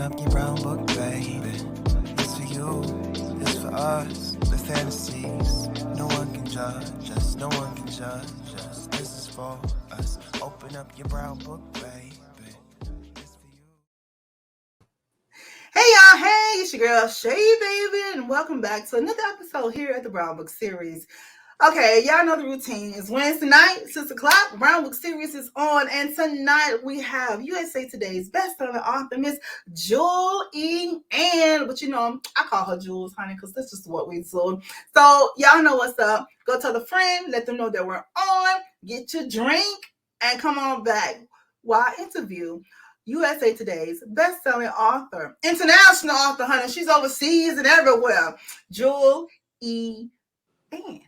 Up your brown book, baby. It's for you, it's for us. The fantasies, no one can judge us, no one can judge us. This is for us. Open up your brown book, baby. It's for you. Hey y'all, hey, it's your girl Shay Baby, and welcome back to another episode here at the Brown Book Series. Okay, y'all know the routine. It's Wednesday night, 6 o'clock. Brown Book Series is on, and tonight we have USA Today's best-selling author, Miss Jewel E. Ann. But I call her Jules, honey, because that's just what we do. So y'all know what's up. Go tell a friend, let them know that we're on. Get your drink, and come on back while I interview USA Today's best-selling author, international author, honey. She's overseas and everywhere. Jewel E. Ann.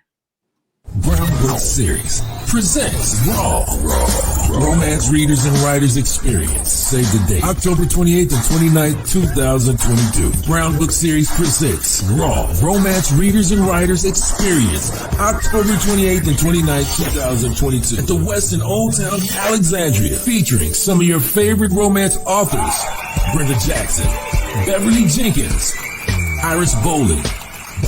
Brown Book Series presents Raw Romance Readers and Writers Experience. Save the date, October 28th and 29th, 2022. Brown Book Series presents Raw Romance Readers and Writers Experience, October 28th and 29th, 2022 at the Westin Old Town, Alexandria, featuring some of your favorite romance authors: Brenda Jackson, Beverly Jenkins, Iris Bowling,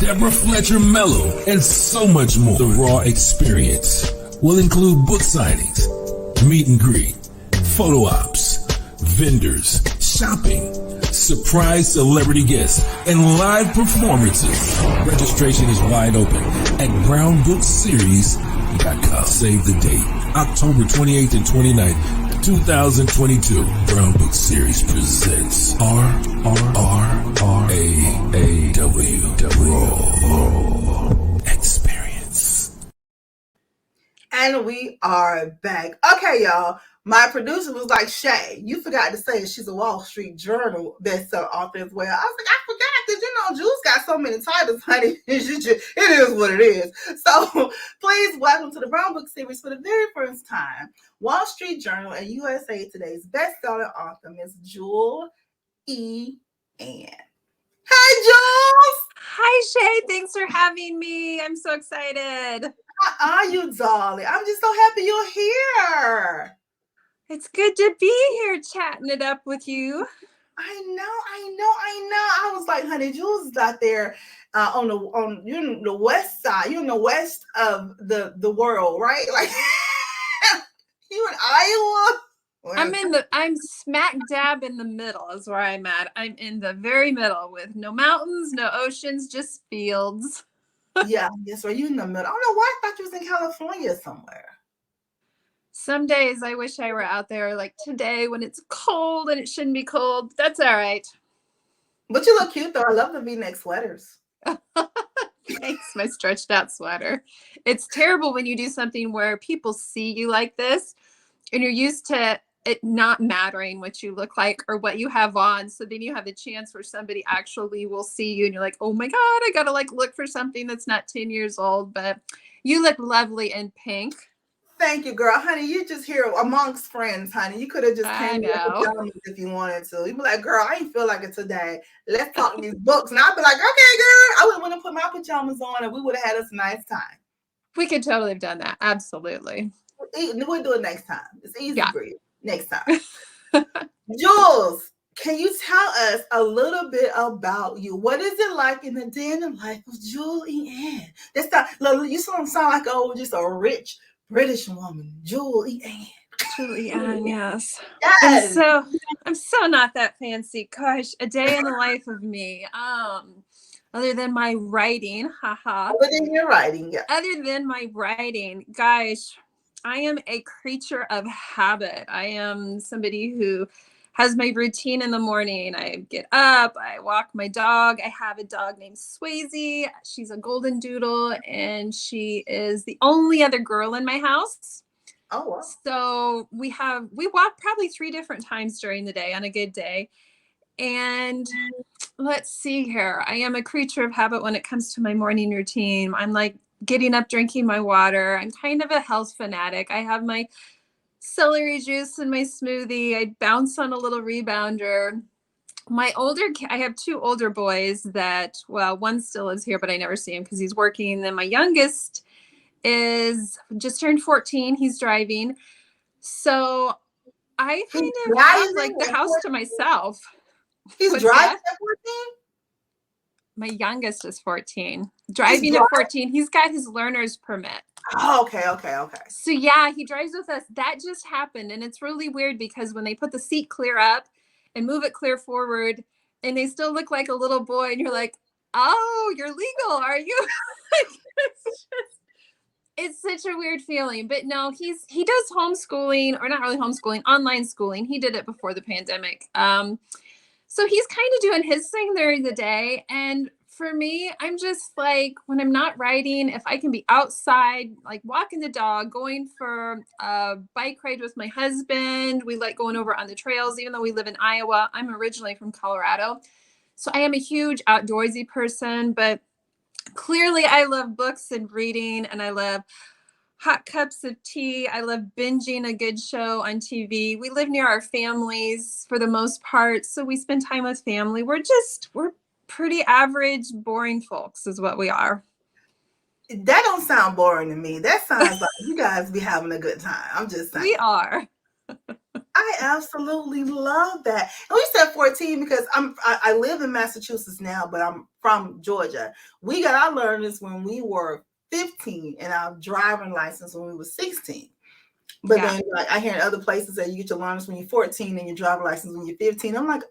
Deborah Fletcher Mello, and so much more. The Raw experience will include book signings, meet and greet, photo ops, vendors, shopping, surprise celebrity guests, and live performances. Registration is wide open at brownbookseries.com. Save the date, October 28th and 29th, 2022. Brown Book Series presents Raw Experience. And we are back. Okay, y'all. My producer was like, Shay, you forgot to say she's a Wall Street Journal bestseller author as well. I was like, I forgot. Did you know Jules got so many titles, honey? It is what it is. So please welcome to the Brown Book Series for the very first time, Wall Street Journal and USA Today's bestselling author, Miss Jewel E. Ann. Hey, Jules! Hi, Shay. Thanks for having me. I'm so excited. How are you, darling? I'm just so happy you're here. It's good to be here chatting it up with you. I know. I was like, honey, Jules is out there on the west side. You're in the west of the world, right? Like you in Iowa. I'm smack dab in the middle is where I'm at. I'm in the very middle with no mountains, no oceans, just fields. Yeah, yes, right. You in the middle. I don't know why I thought you was in California somewhere. Some days I wish I were out there like today when it's cold and it shouldn't be cold. That's all right. But you look cute though. I love the V-neck sweaters. Thanks, my stretched out sweater. It's terrible when you do something where people see you like this and you're used to it not mattering what you look like or what you have on. So then you have the chance where somebody actually will see you and you're like, oh my God, I got to look for something that's not 10 years old, but you look lovely in pink. Thank you, girl. Honey, you just here amongst friends, honey. You could have just came in with pajamas if you wanted to. You'd be like, girl, I ain't feel like it today. Let's talk these books. And I'd be like, okay, girl. I would want to put my pajamas on and we would have had us a nice time. We could totally have done that. Absolutely. We'll do it next time. It's easy for you. Next time. Jules, can you tell us a little bit about you? What is it like in the day in life of Jewel E. Ann? You sound like just a rich British woman, Jewel E. Ann. Jewel E. Ann, yes. Yes. I'm so not that fancy. Gosh, a day in the life of me. Other than my writing, haha. Other than your writing, yeah. Other than my writing, gosh, I am a creature of habit. I am somebody who has my routine in the morning. I get up, I walk my dog. I have a dog named Swayze. She's a golden doodle, and she is the only other girl in my house. Oh, wow. So we walk probably 3 different times during the day on a good day. And let's see here. I am a creature of habit when it comes to my morning routine. I'm like getting up, drinking my water. I'm kind of a health fanatic. I have my celery juice in my smoothie. I bounce on a little rebounder. I have 2 older boys that, well, one still lives here, but I never see him because he's working. And then my youngest is just turned 14. He's driving. So I kind of have like the house to myself. He's What's driving that? at 14? My youngest is 14. Driving at 14. He's got his learner's permit. Oh, okay. So yeah, he drives with us. That just happened. And it's really weird because when they put the seat clear up and move it clear forward, and they still look like a little boy, and you're like, oh, you're legal, are you? It's such a weird feeling. But no, he does homeschooling, or not really homeschooling, online schooling. He did it before the pandemic. So he's kind of doing his thing during the day. And for me, I'm just like, when I'm not writing, if I can be outside, like walking the dog, going for a bike ride with my husband, we like going over on the trails, even though we live in Iowa. I'm originally from Colorado. So I am a huge outdoorsy person, but clearly I love books and reading, and I love hot cups of tea. I love binging a good show on TV. We live near our families for the most part, so we spend time with family. We're pretty average, boring folks is what we are. That don't sound boring to me. That sounds like you guys be having a good time. I'm just saying. We are. I absolutely love that. And we said 14 because I live in Massachusetts now, but I'm from Georgia. We got our learners when we were 15 and our driving license when we were 16. But then like, I hear in other places that you get your learners when you're 14 and your driver's license when you're 15. I'm like, okay,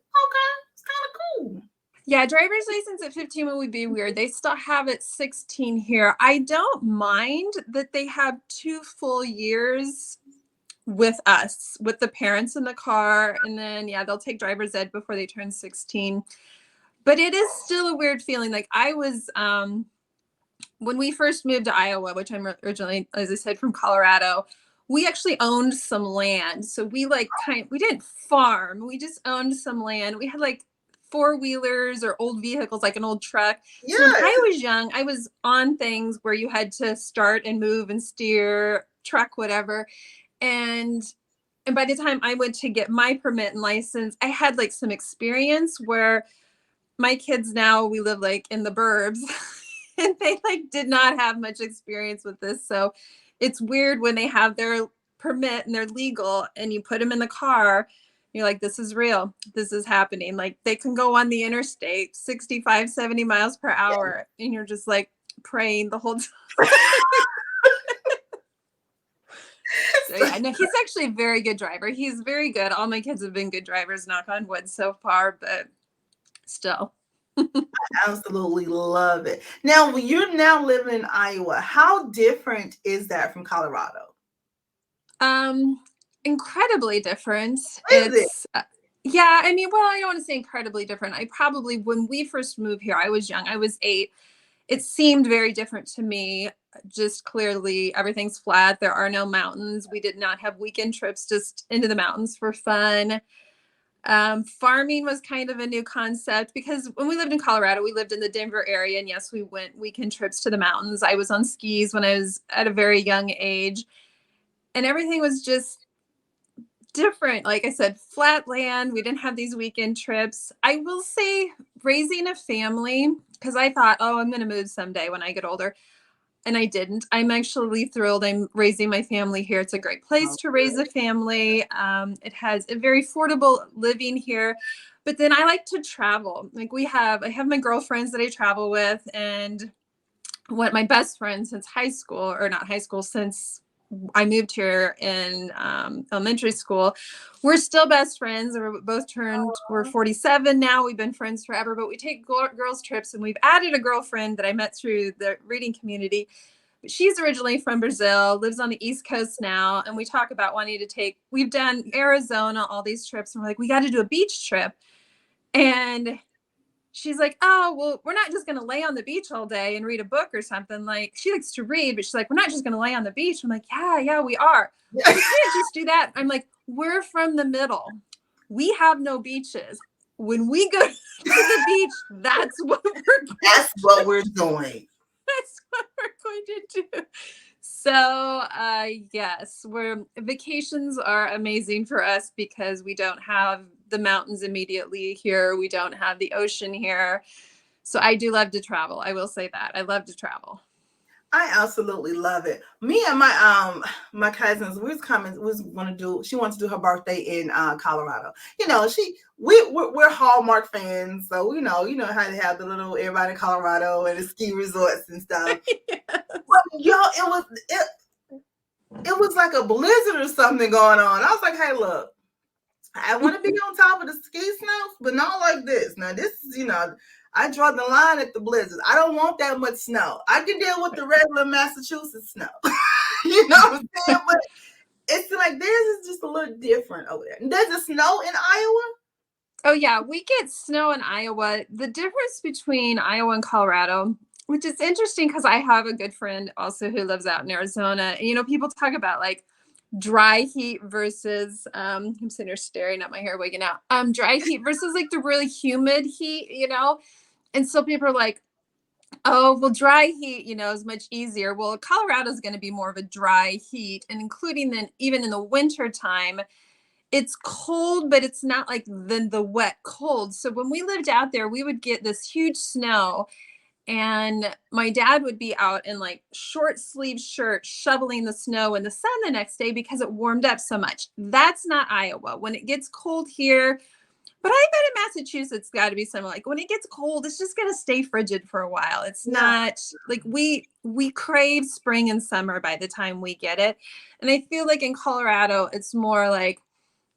it's kind of cool. Yeah, driver's license at 15 would be weird. They still have it 16 here. I don't mind that they have 2 full years with us, with the parents in the car. And then, yeah, they'll take driver's ed before they turn 16. But it is still a weird feeling. Like I was, when we first moved to Iowa, which I'm originally, as I said, from Colorado, we actually owned some land. So we we didn't farm. We just owned some land. We had like 4-wheelers or old vehicles, like an old truck. Yeah. So when I was young, I was on things where you had to start and move and steer, truck, whatever. And by the time I went to get my permit and license, I had like some experience where my kids now, we live like in the burbs and they like did not have much experience with this. So it's weird when they have their permit and they're legal and you put them in the car, you're like, this is real. This is happening. Like they can go on the interstate 65, 70 miles per hour. And you're just like praying the whole time. So yeah, no, he's actually a very good driver. He's very good. All my kids have been good drivers, knock on wood so far, but still. I absolutely love it. Now, when you're now living in Iowa, how different is that from Colorado? Incredibly different. Yeah, I mean, well, I don't want to say incredibly different. I probably, when we first moved here, I was young. I was 8. It seemed very different to me. Just clearly everything's flat. There are no mountains. We did not have weekend trips just into the mountains for fun. Farming was kind of a new concept because when we lived in Colorado, we lived in the Denver area. And yes, we went weekend trips to the mountains. I was on skis when I was at a very young age. And everything was just different. Like I said, flat land. We didn't have these weekend trips. I will say raising a family, because I thought, oh, I'm going to move someday when I get older. And I didn't. I'm actually thrilled. I'm raising my family here. It's a great place to raise a family. It has a very affordable living here. But then I like to travel. Like I have my girlfriends that I travel with, and what my best friend since high school, or not high school, since I moved here in elementary school. We're still best friends. We're 47 now. We've been friends forever, but we take girls trips, and we've added a girlfriend that I met through the reading community. She's originally from Brazil, lives on the East Coast now. And we talk about wanting to we've done Arizona, all these trips. And we're like, we got to do a beach trip. And she's like, oh, well, we're not just going to lay on the beach all day and read a book or something. Like, she likes to read, but she's like, we're not just going to lay on the beach. I'm like, yeah, we are. We can't just do that. I'm like, we're from the middle. We have no beaches. When we go to the beach, that's what we're doing. That's what we're going to do. So, yes, vacations are amazing for us because we don't have the mountains immediately here. We don't have the ocean here. So I do love to travel. I will say that. I love to travel. I absolutely love it. Me and my cousins, we was coming, was gonna do. She wants to do her birthday in Colorado. You know, we're Hallmark fans, so you know how they have the little everybody in Colorado and the ski resorts and stuff. Yes. But y'all, it was like a blizzard or something going on. I was like, hey, look, I want to be on top of the ski slopes, but not like this. Now, this is, I draw the line at the blizzard. I don't want that much snow. I can deal with the regular Massachusetts snow. You know what I'm saying? But it's like theirs is just a little different over there. Does it snow in Iowa? Oh yeah, we get snow in Iowa. The difference between Iowa and Colorado, which is interesting because I have a good friend also who lives out in Arizona. And, people talk about like dry heat versus I'm sitting here staring at my hair wigging out. Dry heat versus like the really humid heat, And so people are like, oh, well, dry heat, is much easier. Well, Colorado is going to be more of a dry heat, and including then even in the winter time, it's cold, but it's not like the wet cold. So when we lived out there, we would get this huge snow, and my dad would be out in like short sleeve shirt shoveling the snow in the sun the next day because it warmed up so much. That's not Iowa. When it gets cold here, but I bet in Massachusetts got to be something like when it gets cold, it's just going to stay frigid for a while. It's not like we crave spring and summer by the time we get it. And I feel like in Colorado, it's more like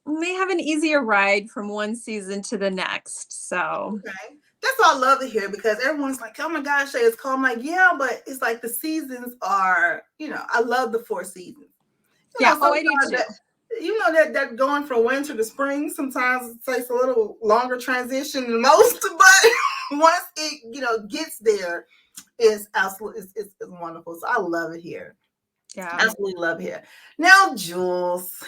they have an easier ride from one season to the next. So okay. That's what I love to hear, because everyone's like, oh my gosh, Shay, it's cold. I'm like, yeah, but it's like the seasons are, I love the 4 seasons. I do too. That going from winter to spring, sometimes it takes a little longer transition than most, but once it, gets there, it's absolutely, it's wonderful. So I love it here. Yeah. Absolutely love it here. Now, Jules,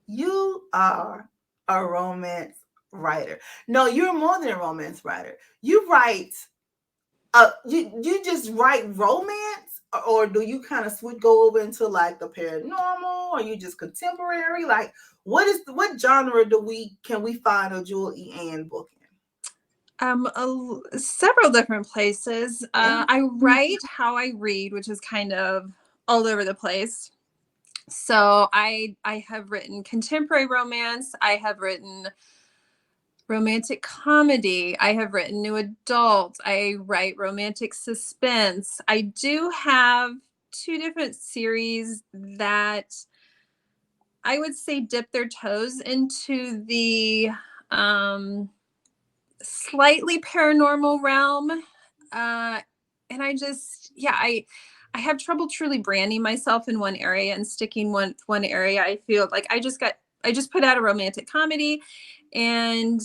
you are a romance writer. No, you're more than a romance writer. You write, you just write romance, or do you kind of go over into like the paranormal, or you just contemporary? Like, what genre can we find a Jewel E. Ann book in? Several different places. I write how I read, which is kind of all over the place. So I have written contemporary romance. I have written romantic comedy. I have written new adult. I write romantic suspense. I do have 2 different series that I would say dip their toes into the slightly paranormal realm. And I have trouble truly branding myself in one area and sticking one area. I feel like I just put out a romantic comedy, and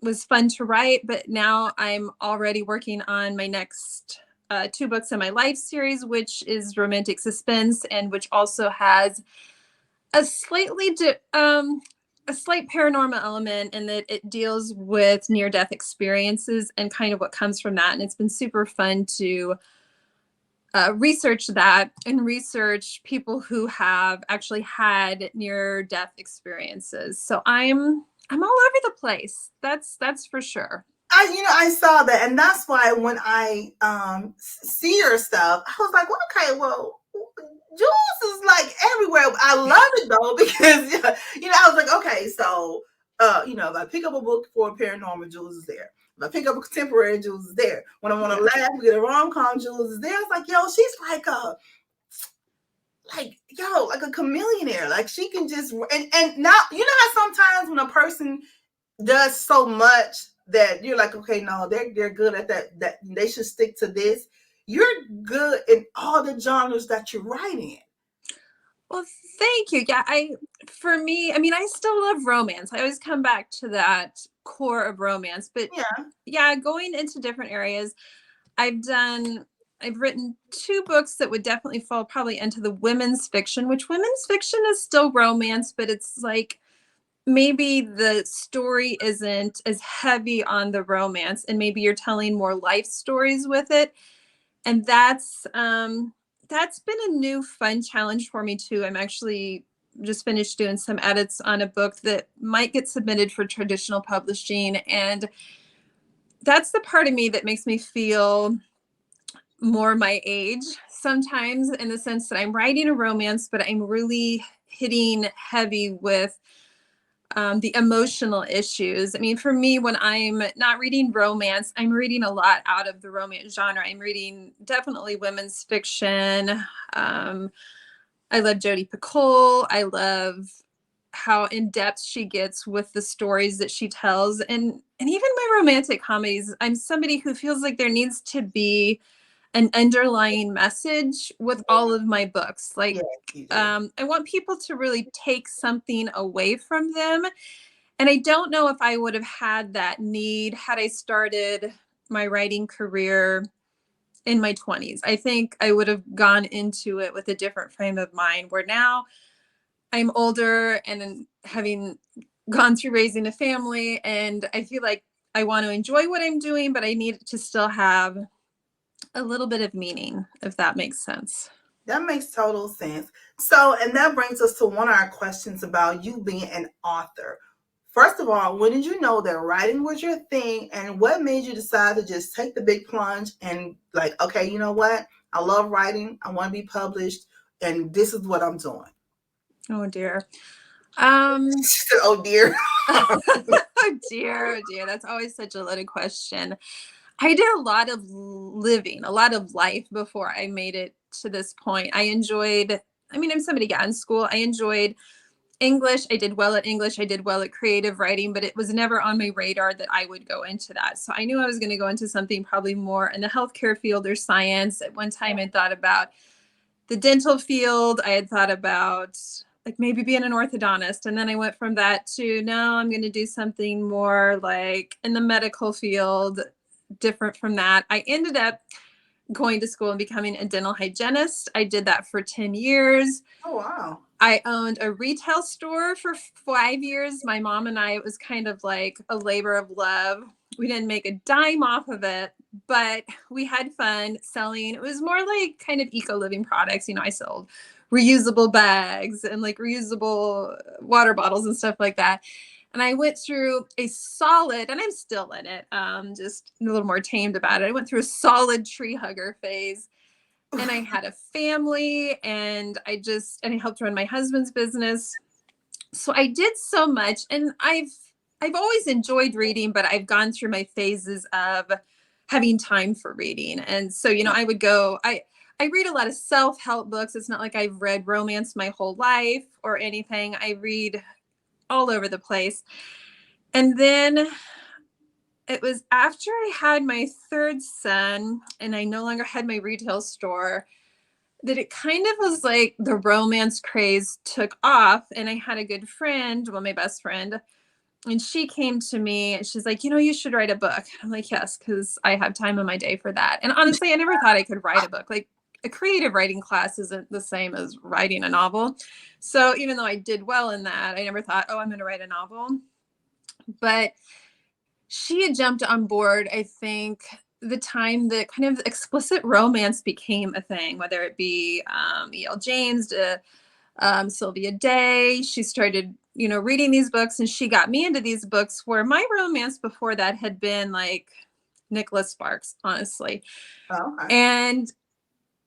was fun to write, but now I'm already working on my next 2 books in my life series, which is romantic suspense, and which also has a slight paranormal element in that it deals with near-death experiences and kind of what comes from that. And it's been super fun to research that and research people who have actually had near-death experiences. So I'm all over the place. That's for sure. I saw that, and that's why when I see your stuff, I was like, well, okay, well, Jules is like everywhere. I love it though, because I was like, okay, so if I pick up a book for paranormal, Jules is there. If I pick up a contemporary, Jules is there. When I want to laugh, get a rom-com, Jules is there. I was like, yo, she's like a chameleon. Like she can just and now how sometimes when a person does so much that you're like, okay, no, they're good at that they should stick to this. You're good in all the genres that you write in. Well, thank you. Yeah, I still love romance. I always come back to that core of romance, but going into different areas. I've written 2 books that would definitely fall probably into the women's fiction, which women's fiction is still romance, but it's like maybe the story isn't as heavy on the romance, and maybe you're telling more life stories with it. And that's been a new fun challenge for me too. I'm actually just finished doing some edits on a book that might get submitted for traditional publishing. And that's the part of me that makes me feel more my age sometimes, in the sense that I'm writing a romance, but I'm really hitting heavy with the emotional issues. I mean, for me, when I'm not reading romance, I'm reading a lot out of the romance genre. I'm reading definitely women's fiction. I love Jodi Picoult. I love how in depth she gets with the stories that she tells, and even my romantic comedies. I'm somebody who feels like there needs to be an underlying message with all of my books. Like, Yes, you do. I want people to really take something away from them. And I don't know if I would have had that need had I started my writing career in my 20s. I think I would have gone into it with a different frame of mind, where now I'm older and having gone through raising a family, and I feel like I want to enjoy what I'm doing, but I need to still have a little bit of meaning, if that makes sense. That makes total sense. So, and that brings us to one of our questions about you being an author. First of all, when did you know that writing was your thing, and what made you decide to just take the big plunge and like, okay, you know what? I love writing. I want to be published, and this is what I'm doing. Oh dear. Um, Oh dear. oh dear, oh dear. That's always such a loaded question. I did a lot of living, a lot of life before I made it to this point. I enjoyed, I mean, I'm somebody got in school. I enjoyed English. I did well at English. I did well at creative writing, but it was never on my radar that I would go into that. So I knew I was going to go into something probably more in the healthcare field or science. At one time, I thought about the dental field. I had thought about like maybe being an orthodontist. And then I went from that to, no, I'm going to do something more like in the medical field, different from that. I ended up going to school and becoming a dental hygienist. I did that for 10 years. Oh wow. I owned a retail store for 5 years. My mom and I, it was kind of like a labor of love. We didn't make a dime off of it, but we had fun selling. It was more like kind of eco living products. You know, I sold reusable bags and like reusable water bottles and stuff like that. And I went through a solid, and I'm still in it, just a little more tamed about it. I went through a solid tree hugger phase, and I had a family, and I helped run my husband's business. So I did so much, and I've always enjoyed reading, but I've gone through my phases of having time for reading. And so, you know, I read a lot of self-help books. It's not like I've read romance my whole life or anything. I read all over the place. And then it was after I had my third son and I no longer had my retail store that it kind of was like the romance craze took off. And I had a good friend, well, my best friend, and she came to me and she's like, you know, you should write a book. I'm like, yes, because I have time in my day for that. And honestly, I never thought I could write a book. Like, a creative writing class isn't the same as writing a novel. So even though I did well in that, I never thought, oh, I'm going to write a novel. But she had jumped on board, I think, the time that kind of explicit romance became a thing, whether it be E.L. James to Sylvia Day. She started, you know, reading these books, and she got me into these books where my romance before that had been like Nicholas Sparks, honestly. Oh, okay. And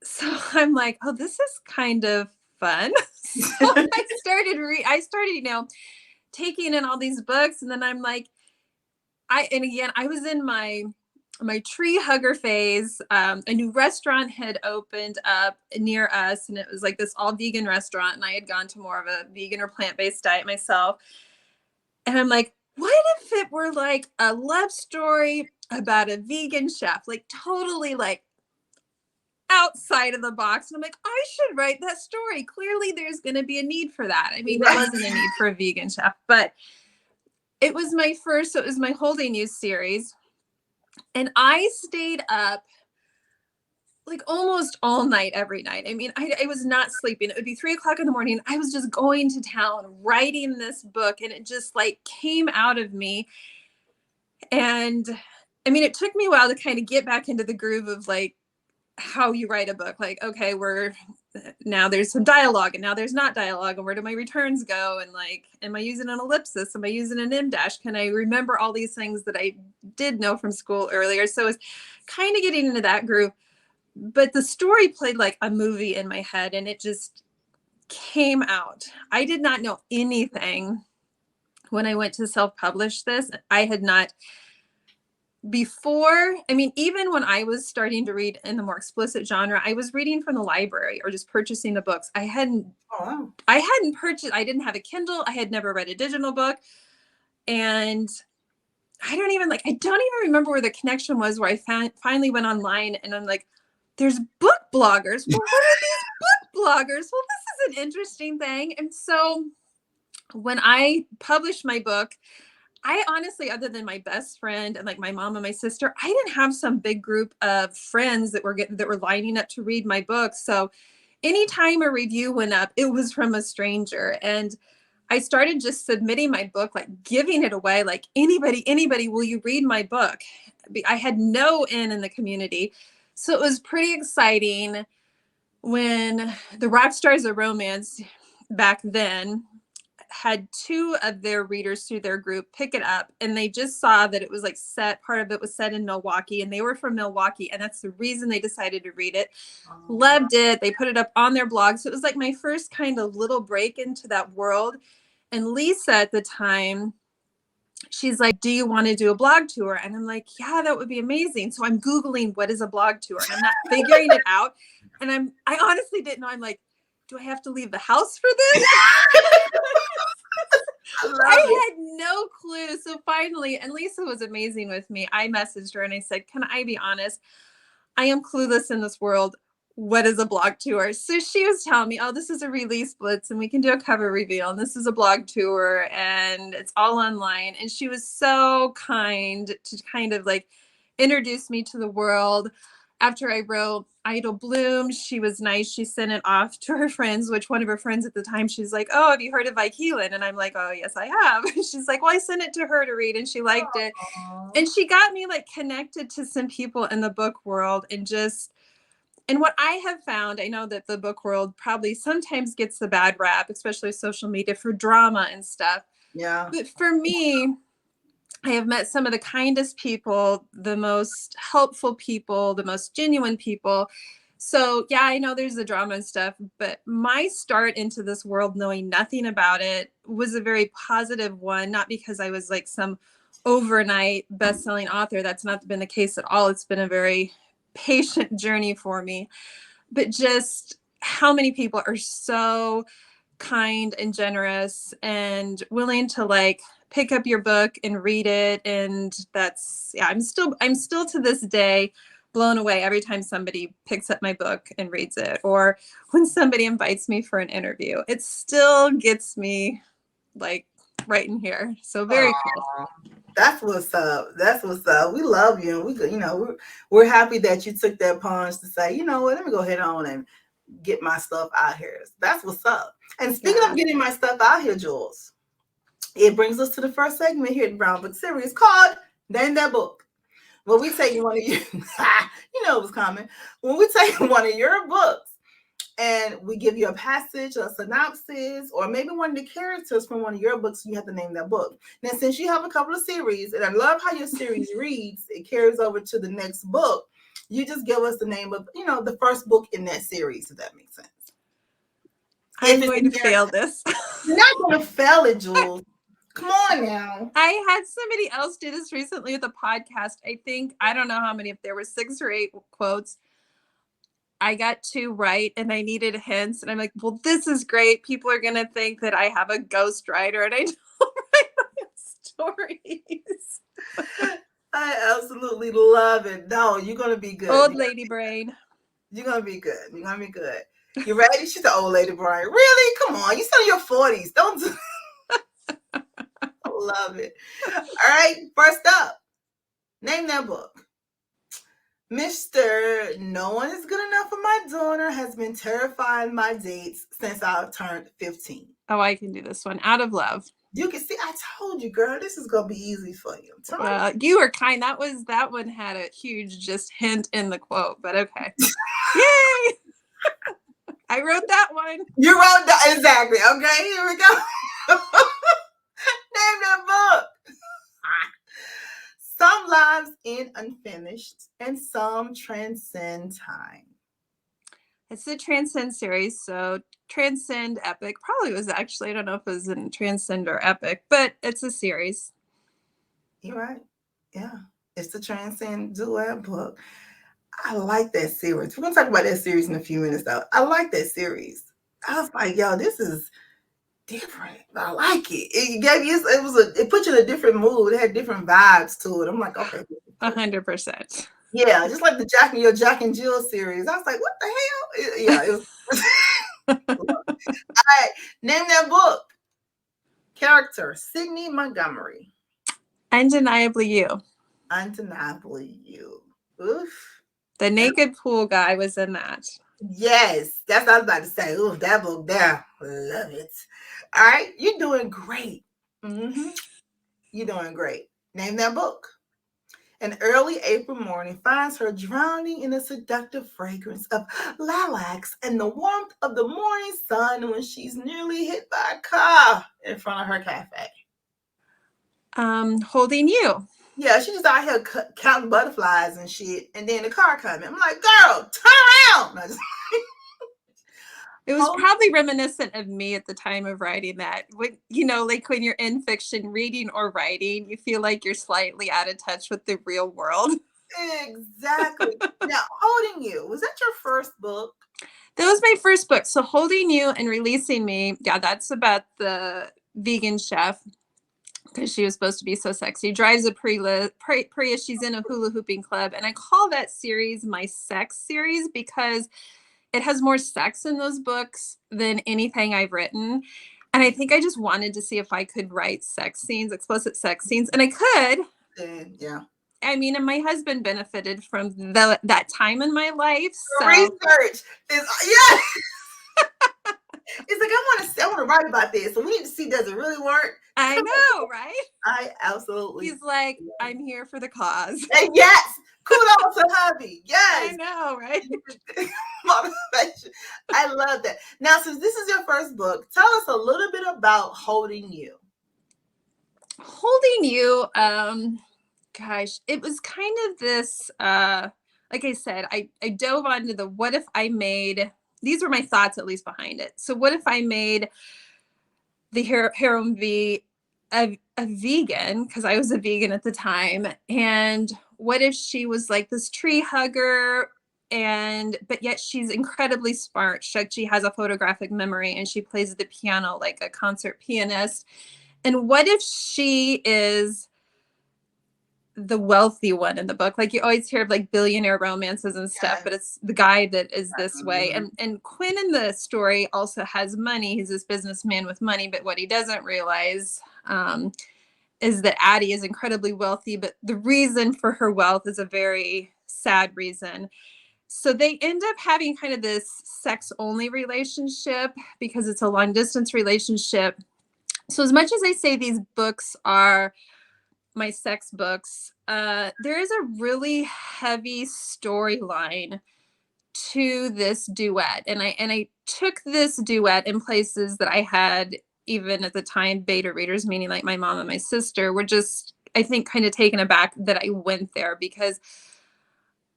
so I'm like, oh, this is kind of fun. So I started, you know, taking in all these books, and then I'm like, I was in my tree hugger phase. A new restaurant had opened up near us, and it was like this all vegan restaurant. And I had gone to more of a vegan or plant-based diet myself. And I'm like, what if it were like a love story about a vegan chef, like totally like outside of the box? And I'm like, I should write that story. Clearly there's going to be a need for that. I mean, there wasn't a need for a vegan chef, but it was my Holding You series. And I stayed up like almost all night, every night. I mean, I was not sleeping. It would be 3 o'clock in the morning. I was just going to town, writing this book, and it just like came out of me. And I mean, it took me a while to kind of get back into the groove of like how you write a book. Like, okay, now there's some dialogue, and now there's not dialogue, and where do my returns go? And like, am I using an ellipsis? Am I using an em dash? Can I remember all these things that I did know from school earlier? So it's kind of getting into that groove. But I but the story played like a movie in my head, and it just came out. I did not know anything when I went to self-publish this. I had not before. I mean, even when I was starting to read in the more explicit genre, I was reading from the library or just purchasing the books. I hadn't purchased, I didn't have a Kindle. I had never read a digital book. And I don't even remember where the connection was, where I finally went online and I'm like, there's book bloggers. Well, what are these book bloggers? Well, this is an interesting thing. And so when I published my book, I honestly, other than my best friend and like my mom and my sister, I didn't have some big group of friends that were lining up to read my book. So anytime a review went up, it was from a stranger. And I started just submitting my book, like giving it away, like anybody, will you read my book? I had no in the community. So it was pretty exciting when the Rockstars of Romance back then had two of their readers through their group pick it up, and they just saw that it was like part of it was set in Milwaukee, and they were from Milwaukee, and that's the reason they decided to read it. Loved it. They put it up on their blog. So it was like my first kind of little break into that world. And Lisa at the time, she's like, do you want to do a blog tour? And I'm like, yeah, that would be amazing. So I'm Googling what is a blog tour, and I'm not figuring it out. And I honestly didn't know. I'm like, do I have to leave the house for this? I had no clue. So finally, and Lisa was amazing with me, I messaged her and I said, can I be honest? I am clueless in this world. What is a blog tour? So she was telling me, oh, this is a release blitz and we can do a cover reveal. And this is a blog tour and it's all online. And she was so kind to kind of like introduce me to the world. After I wrote Idle Bloom, she was nice. She sent it off to her friends, which one of her friends at the time, she's like, oh, have you heard of Ike Heelan? And I'm like, oh, yes, I have. She's like, well, I sent it to her to read and she liked it. And she got me like connected to some people in the book world and what I have found, I know that the book world probably sometimes gets the bad rap, especially social media, for drama and stuff. Yeah. But for me, I have met some of the kindest people, the most helpful people, the most genuine people. So yeah, I know there's the drama and stuff, but my start into this world knowing nothing about it was a very positive one, not because I was like some overnight best-selling author. That's not been the case at all. It's been a very patient journey for me, but just how many people are so kind and generous and willing to like pick up your book and read it. And that's, yeah, I'm still to this day blown away every time somebody picks up my book and reads it, or when somebody invites me for an interview. It still gets me like right in here. So very cool. That's what's up. That's what's up. We love you. And we're happy that you took that plunge to say, you know what, let me go ahead on and get my stuff out here. That's what's up. And speaking of getting my stuff out here, Jules, it brings us to the first segment here at the Brown Book Series called Name That Book. When we take one of you, you know it was coming. When we take one of your books and we give you a passage, a synopsis, or maybe one of the characters from one of your books, you have to name that book. Now, since you have a couple of series, and I love how your series reads, it carries over to the next book. You just give us the name of, the first book in that series, if that makes sense. I'm going to fail this. You're not going to fail it, Jules. Come on now. I had somebody else do this recently with a podcast. I don't know how many, if there were 6 or 8 quotes. I got 2 right and I needed hints. And I'm like, well, this is great. People are going to think that I have a ghostwriter and I don't write my stories. I absolutely love it. No, you're going to be good. Old lady brain. You're going to be good. You're going to be good. You ready? She's the old lady brain. Really? Come on. You're still in your 40s. Don't do I love it. All right. First up, name that book. Mr. No One Is Good Enough for My Daughter has been terrifying my dates since I turned 15. Oh, I can do this one. Out of Love. You can see, I told you, girl, this is going to be easy for you. You were kind. That one had a huge just hint in the quote, but okay. Yay! I wrote that one. You wrote that, exactly. Okay, here we go. Name that book. Some lives end unfinished, and some transcend time. It's the Transcend series. So Transcend Epic probably was actually, I don't know if it was in Transcend or Epic, but it's a series. You're right. Yeah. It's the Transcend Duet book. I like that series. We're going to talk about that series in a few minutes, though. I like that series. I was like, yo, this is different. I like it. It put you in a different mood. It had different vibes to it. I'm like, okay. 100%. Yeah, just like the Jack and Jill series. I was like, what the hell? Yeah, it was. All right, name that book. Character, Sydney Montgomery. Undeniably You. Undeniably You. Oof. The naked pool guy was in that. Yes, that's what I was about to say. Ooh, that book there. Love it. All right, you're doing great. Mm-hmm. You're doing great. Name that book. An early April morning finds her drowning in the seductive fragrance of lilacs and the warmth of the morning sun when she's nearly hit by a car in front of her cafe. Holding You. Yeah, she just out here counting butterflies and shit, and then the car coming. I'm like, girl, turn around. It was probably reminiscent of me at the time of writing that. When, like when you're in fiction, reading or writing, you feel like you're slightly out of touch with the real world. Exactly. Now, Holding You, was that your first book? That was my first book. So Holding You and Releasing Me, yeah, that's about the vegan chef because she was supposed to be so sexy. Drives a Prius. She's in a hula hooping club. And I call that series my sex series because it has more sex in those books than anything I've written. And I think I just wanted to see if I could write sex scenes, explicit sex scenes. And I could. Yeah. I mean, and my husband benefited from that time in my life. So. Research is, yeah. It's like, I want to write about this. So we need to see, does it really work? I know, right? I absolutely. He's like, I'm here for the cause. Yes. Kudos to hubby. Yes. I know, right? Motivation. I love that. Now, since this is your first book, tell us a little bit about Holding You. Holding You, gosh, it was kind of this, like I said, I dove onto the what if I made, these were my thoughts at least behind it. So what if I made the heroine V a vegan, because I was a vegan at the time, and what if she was like this tree hugger, but yet she's incredibly smart. She has a photographic memory and she plays the piano like a concert pianist. And what if she is the wealthy one in the book? Like you always hear of like billionaire romances and stuff, but it's the guy that is this way. And Quinn in the story also has money. He's this businessman with money, but what he doesn't realize is that Addie is incredibly wealthy, but the reason for her wealth is a very sad reason. So they end up having kind of this sex only relationship because it's a long distance relationship. So as much as I say these books are my sex books, there is a really heavy storyline to this duet. And I took this duet in places that I had, even at the time, beta readers, meaning like my mom and my sister, were just, I think, kind of taken aback that I went there, because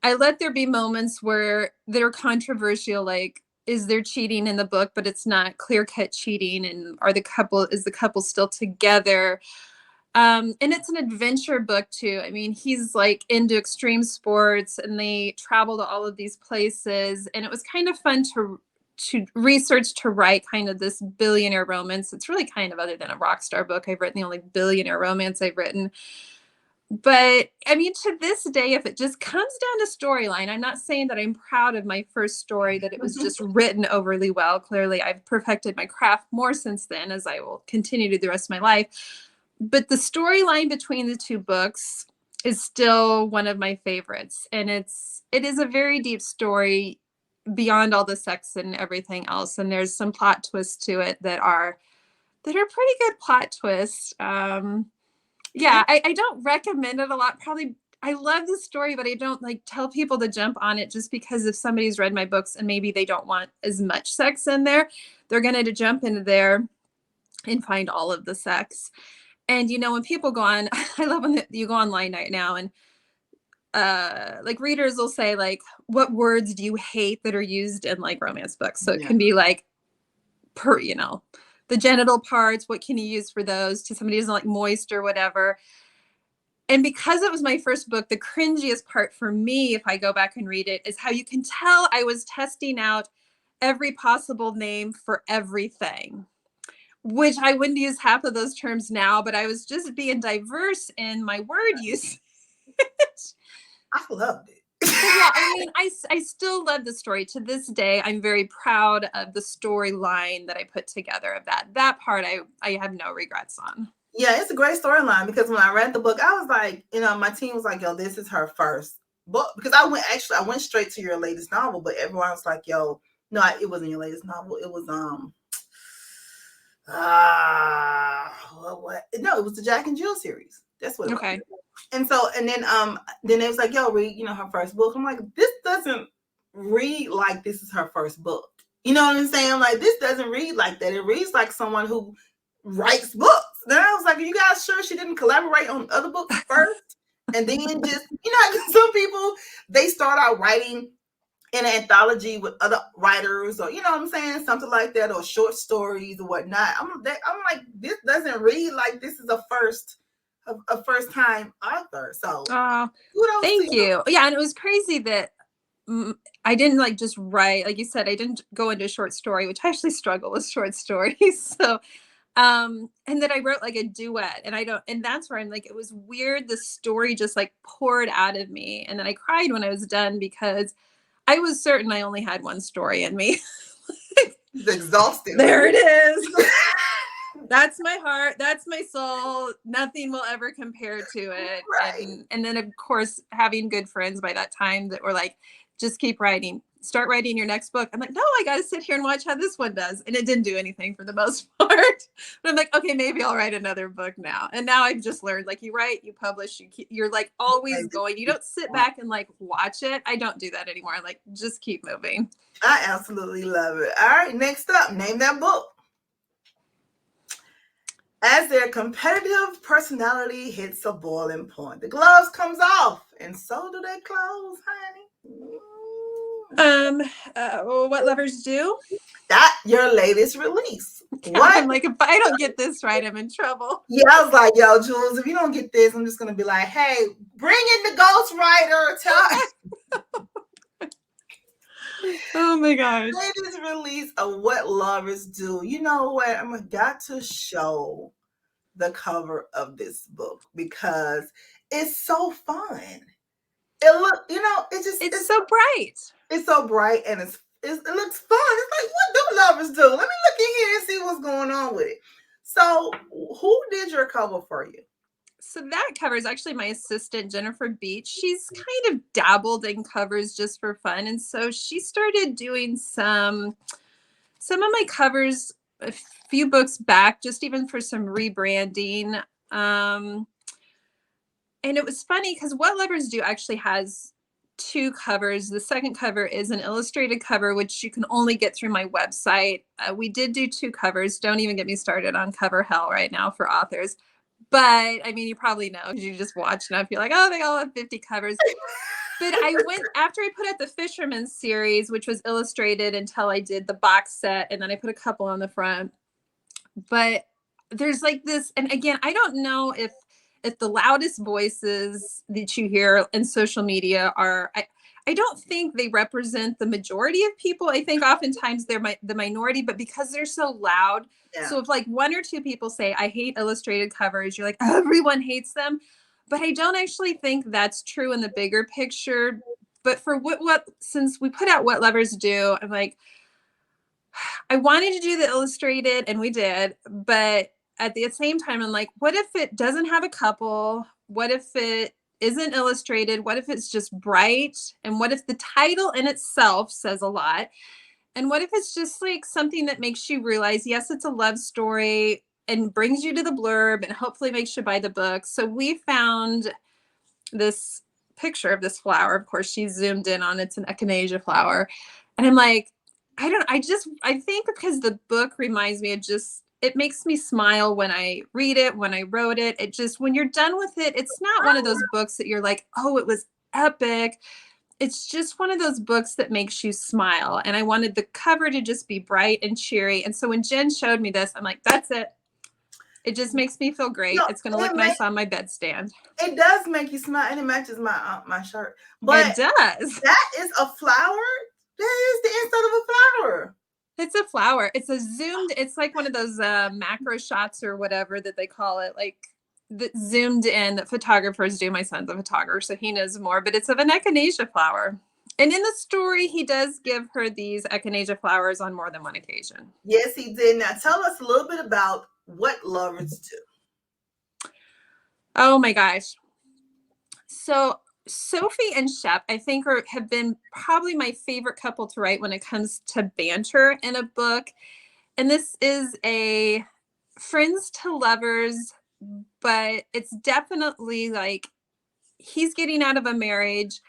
I let there be moments where they're controversial, like, is there cheating in the book, but it's not clear-cut cheating, and is the couple still together? And it's an adventure book too. I mean, he's like into extreme sports and they travel to all of these places, and it was kind of fun to research, to write kind of this billionaire romance. It's really kind of, other than a rock star book I've written, the only billionaire romance I've written. But I mean, to this day, if it just comes down to storyline, I'm not saying that I'm proud of my first story, that it was just written overly well. Clearly, I've perfected my craft more since then, as I will continue to the rest of my life. But the storyline between the two books is still one of my favorites. And it is a very deep story beyond all the sex and everything else. And there's some plot twists to it that are pretty good plot twists. Yeah, I don't recommend it a lot. Probably, I love the story, but I don't like tell people to jump on it, just because if somebody's read my books and maybe they don't want as much sex in there, they're going to jump into there and find all of the sex. And, you know, when people go on, I love when you go online right now and like readers will say like, what words do you hate that are used in like romance books? So it can be like, you know, the genital parts, what can you use for those, to somebody who doesn't like moist or whatever. And because it was my first book, the cringiest part for me, if I go back and read it, is how you can tell I was testing out every possible name for everything, which I wouldn't use half of those terms now, but I was just being diverse in my word use. I loved it. Yeah, I mean, I still love the story. To this day, I'm very proud of the storyline that I put together of that. That part I have no regrets on. Yeah, it's a great storyline, because when I read the book, I was like, you know, my team was like, yo, this is her first book. Because I went straight to your latest novel, but everyone was like, yo, no, it wasn't your latest novel. It was what? No, it was the Jack and Jill series. That's what it was. And so, and then it was like, yo, read, you know, her first book. I'm like, this doesn't read like this is her first book. You know what I'm saying? Like, this doesn't read like that. It reads like someone who writes books. Then I was like, are you guys sure she didn't collaborate on other books first? And then just, you know, some people, they start out writing in an anthology with other writers, or, you know what I'm saying, something like that, or short stories or whatnot. I'm like, this doesn't read like this is a first time author. So thank you. Yeah, and it was crazy that I didn't like just write, like you said, I didn't go into a short story, which I actually struggle with short stories. So and then I wrote like a duet, and that's where I'm like, it was weird, the story just like poured out of me, and then I cried when I was done because I was certain I only had one story in me. It's exhausting. There it is. That's my heart. That's my soul. Nothing will ever compare to it. Right. And then, of course, having good friends by that time that were like, just keep writing. Start writing your next book. I'm like, no, I got to sit here and watch how this one does. And it didn't do anything for the most part. But I'm like, okay, maybe I'll write another book now. And now I've just learned, like, you write, you publish, you're like always going. You don't sit back and like watch it. I don't do that anymore. I like, just keep moving. I absolutely love it. All right, next up, name that book. As their competitive personality hits a boiling point, the gloves comes off, and so do their clothes, honey. What Lovers Do? That your latest release. What? I'm like, if I don't get this right, I'm in trouble. Yeah, I was like, yo, Jules, if you don't get this, I'm just gonna be like, hey, bring in the ghostwriter. Oh my gosh. Latest release of What Lovers Do. You know what? I'm got to show the cover of this book because it's so fun. It's so bright. It's so bright, and it looks fun. It's like, what do lovers do? Let me look in here and see what's going on with it. So, who did your cover for you? So that cover is actually my assistant, Jennifer Beach. She's kind of dabbled in covers just for fun. And so she started doing some of my covers a few books back, just even for some rebranding. And it was funny because What Lovers Do actually has two covers. The second cover is an illustrated cover, which you can only get through my website. We did do two covers. Don't even get me started on cover hell right now for authors. But I mean, you probably know because you just watch enough. You're like, oh, they all have 50 covers. But I went after I put out the Fisherman series, which was illustrated until I did the box set, and then I put a couple on the front. But there's like this, and again, I don't know if the loudest voices that you hear in social media are, I don't think they represent the majority of people. I think oftentimes they're the minority, but because they're so loud. Yeah. So if like one or two people say, I hate illustrated covers, you're like, everyone hates them. But I don't actually think that's true in the bigger picture. But for since we put out What Lovers Do, I'm like, I wanted to do the illustrated, and we did, but at the same time, I'm like, what if it doesn't have a couple? What if it isn't illustrated? What if it's just bright? And what if the title in itself says a lot? And what if it's just like something that makes you realize, yes, it's a love story, and brings you to the blurb and hopefully makes you buy the book. So we found this picture of this flower. Of course, she zoomed in on it's an echinacea flower. And I'm like, I think because the book reminds me of just it makes me smile when I read it, when I wrote it. It just, when you're done with it, it's not one of those books that you're like, oh, it was epic. It's just one of those books that makes you smile. And I wanted the cover to just be bright and cheery. And so when Jen showed me this, I'm like, that's it. It just makes me feel great. It's going to look nice on my bedstand. It does make you smile, and it matches my shirt. But it does. That is a flower. That is the inside of a flower. It's a flower. It's a zoomed. It's like one of those macro shots or whatever that they call it, like the zoomed in that photographers do. My son's a photographer, so he knows more. But it's of an echinacea flower. And in the story, he does give her these echinacea flowers on more than one occasion. Yes, he did. Now tell us a little bit about what lovers do. Oh my gosh. So Sophie and Shep, I think, have been probably my favorite couple to write when it comes to banter in a book. And this is a friends to lovers, but it's definitely like he's getting out of a marriage.